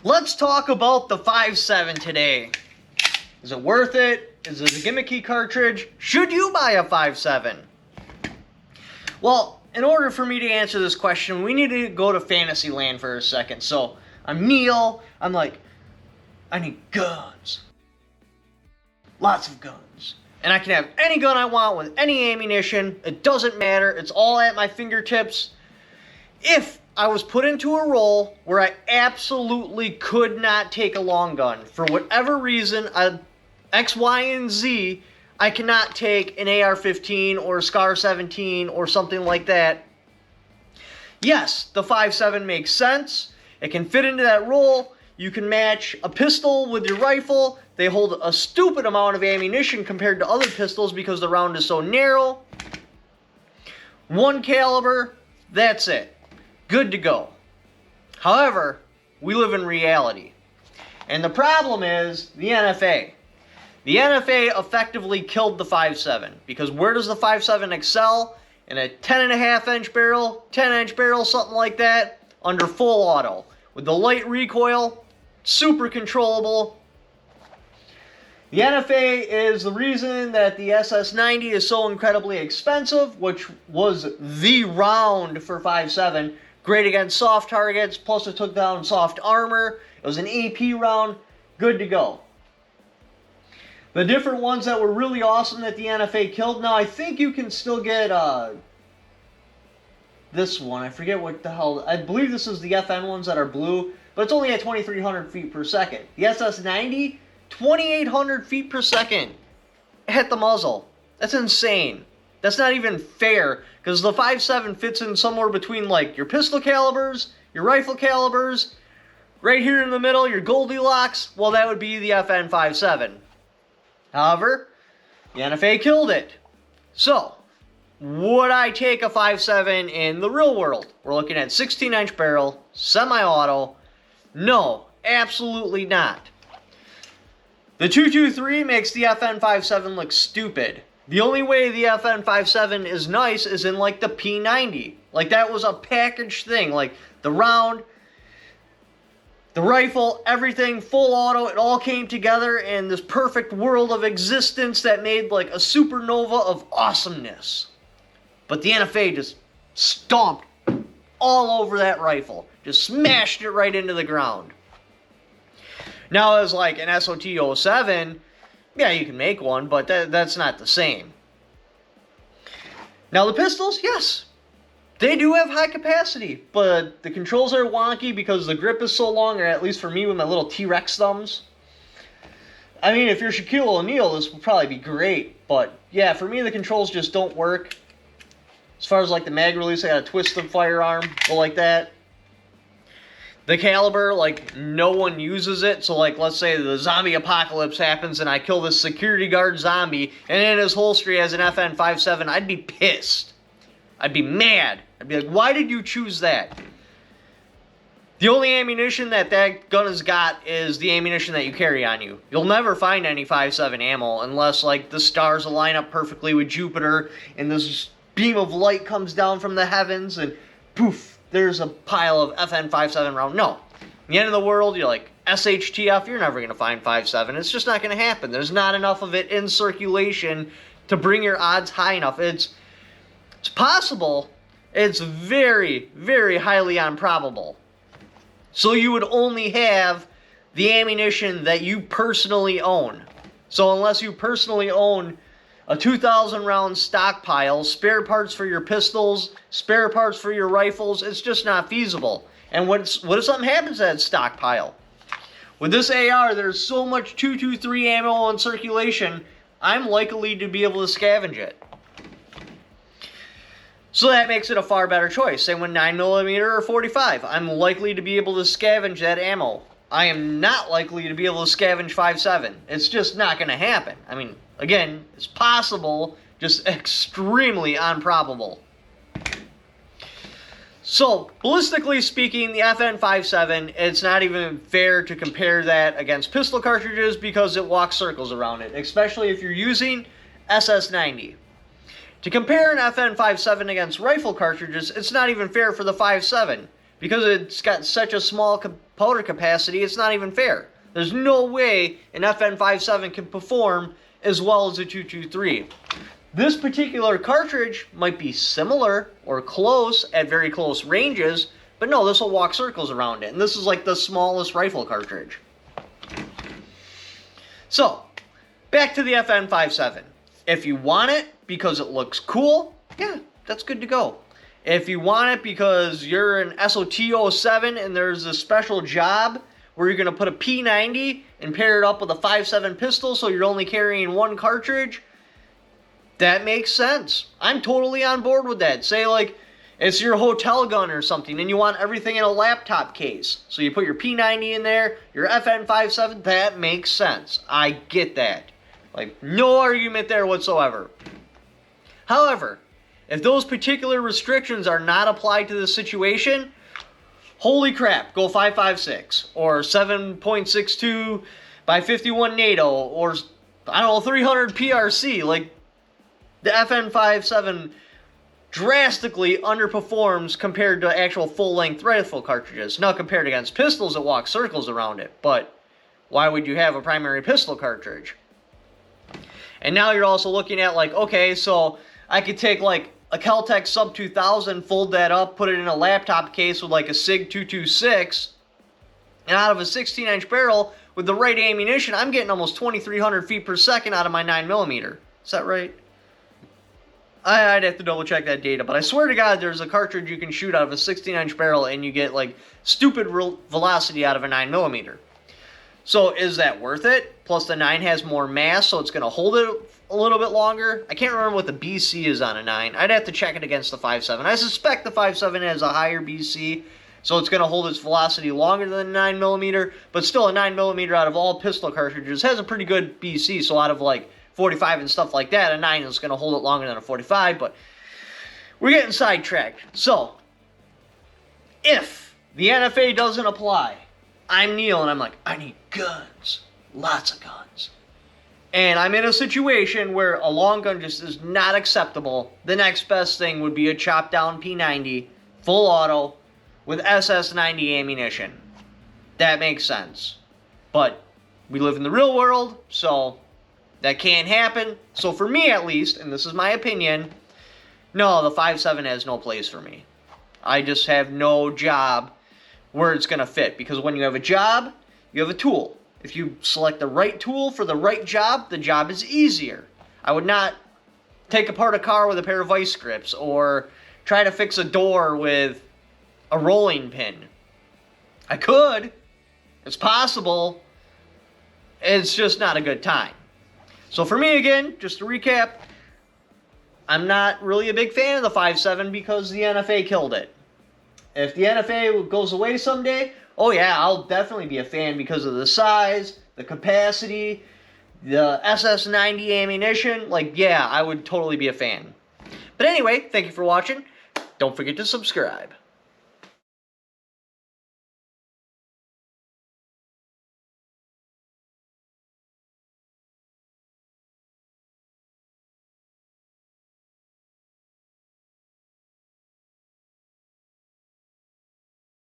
Let's talk about the 5.7 today. Is it worth it? Is it a gimmicky cartridge? Should you buy a 5.7? Well, in order for me to answer this question, we need to go to fantasy land for a second. So, I'm Neil. I'm like, I need guns. Lots of guns. And I can have any gun I want with any ammunition. It doesn't matter. It's all at my fingertips. If I was put into a role where I absolutely could not take a long gun, for whatever reason, X, Y, and Z, I cannot take an AR-15 or a SCAR-17 or something like that. Yes, the 5.7 makes sense. It can fit into that role. You can match a pistol with your rifle. They hold a stupid amount of ammunition compared to other pistols because the round is so narrow. One caliber, that's it. Good to go. However, we live in reality. And the problem is the NFA. The NFA effectively killed the 5.7 because where does the 5.7 excel? In a 10.5 inch barrel, 10 inch barrel, something like that, under full auto. With the light recoil, super controllable. The NFA is the reason that the SS90 is so incredibly expensive, which was the round for 5.7. Great against soft targets, plus it took down soft armor. It was an AP round, good to go. The different ones that were really awesome that the NFA killed, now I think you can still get this one, I forget what the hell, I believe this is the FN ones that are blue, but it's only at 2,300 feet per second. The SS90, 2,800 feet per second at the muzzle. That's insane. That's not even fair, because the 5.7 fits in somewhere between like your pistol calibers, your rifle calibers, right here in the middle, your Goldilocks, well that would be the FN 5.7. However, the NFA killed it. So, would I take a 5.7 in the real world? We're looking at 16-inch barrel, semi-auto. No, absolutely not. The 223 makes the FN 5.7 look stupid. The only way the FN 5.7 is nice is in like the P90. Like that was a packaged thing. Like the round, the rifle, everything, full auto, it all came together in this perfect world of existence that made like a supernova of awesomeness. But the NFA just stomped all over that rifle. Just smashed it right into the ground. Now as like an SOT-07, yeah, you can make one, but that's not the same. Now the pistols, yes, they do have high capacity, but the controls are wonky because the grip is so long, or at least for me with my little T-Rex thumbs. I mean, if you're Shaquille O'Neal, this would probably be great, but yeah, for me the controls just don't work. As far as like the mag release, I gotta twist the firearm, go like that. The caliber, like, no one uses it, so like, let's say the zombie apocalypse happens and I kill this security guard zombie, and in his holster he has an FN 5.7, I'd be pissed. I'd be mad. I'd be like, why did you choose that? The only ammunition that gun has got is the ammunition that you carry on you. You'll never find any 5.7 ammo unless, like, the stars align up perfectly with Jupiter, and this beam of light comes down from the heavens, and poof, there's a pile of FN 5.7 round. No. In the end of the world, you're like, SHTF, you're never going to find 5.7. It's just not going to happen. There's not enough of it in circulation to bring your odds high enough. It's possible. It's very, very highly improbable. So you would only have the ammunition that you personally own. So unless you personally own a 2,000 round stockpile, spare parts for your pistols, spare parts for your rifles, it's just not feasible. And what if something happens to that stockpile? With this AR, there's so much 223 ammo in circulation, I'm likely to be able to scavenge it. So that makes it a far better choice. Same with 9mm or 45. I'm likely to be able to scavenge that ammo. I am not likely to be able to scavenge 5.7. It's just not going to happen. I mean, again, it's possible, just extremely improbable. So, ballistically speaking, the FN 5.7, it's not even fair to compare that against pistol cartridges because it walks circles around it, especially if you're using SS90. To compare an FN 5.7 against rifle cartridges, it's not even fair for the 5.7 because it's got such a small powder capacity, it's not even fair. There's no way an FN57 can perform as well as a 223. This particular cartridge might be similar or close at very close ranges, but no, this will walk circles around it. And this is like the smallest rifle cartridge. So, back to the FN57. If you want it because it looks cool, yeah, that's good to go. If you want it because you're an SOT-07 and there's a special job where you're going to put a P90 and pair it up with a 5.7 pistol so you're only carrying one cartridge, that makes sense. I'm totally on board with that. Say like it's your hotel gun or something and you want everything in a laptop case. So you put your P90 in there, your FN57, that makes sense. I get that. Like, no argument there whatsoever. However, if those particular restrictions are not applied to the situation, holy crap, go 5.56 or 7.62 by 51 NATO or, I don't know, 300 PRC. Like, the FN57 drastically underperforms compared to actual full-length rifle cartridges. Now, compared against pistols, it walks circles around it, but why would you have a primary pistol cartridge? And now you're also looking at, like, okay, so I could take, like, a Kel-Tec Sub 2000, fold that up, put it in a laptop case with, like, a SIG 226, and out of a 16-inch barrel, with the right ammunition, I'm getting almost 2,300 feet per second out of my 9mm. Is that right? I'd have to double check that data, but I swear to God there's a cartridge you can shoot out of a 16-inch barrel and you get, like, stupid velocity out of a 9mm. So is that worth it? Plus the 9 has more mass, so it's going to hold it a little bit longer. I can't remember what the BC is on a 9. I'd have to check it against the 5.7. I suspect the 5.7 has a higher BC, so it's going to hold its velocity longer than a 9mm, but still a 9mm out of all pistol cartridges has a pretty good BC, so out of like 45 and stuff like that, a 9 is going to hold it longer than a 45, but we're getting sidetracked. So, if the NFA doesn't apply, I'm Neil and I'm like, I need guns, lots of guns. And I'm in a situation where a long gun just is not acceptable. The next best thing would be a chopped down P90, full auto, with SS90 ammunition. That makes sense. But we live in the real world, so that can't happen. So for me at least, and this is my opinion, no, the 5.7 has no place for me. I just have no job where it's going to fit. Because when you have a job, you have a tool. If you select the right tool for the right job, the job is easier. I would not take apart a car with a pair of vice grips or try to fix a door with a rolling pin. I could. It's possible. It's just not a good time. So for me, again, just to recap, I'm not really a big fan of the 5.7 because the NFA killed it. If the NFA goes away someday, oh yeah, I'll definitely be a fan because of the size, the capacity, the SS90 ammunition. Like, yeah, I would totally be a fan. But anyway, thank you for watching. Don't forget to subscribe.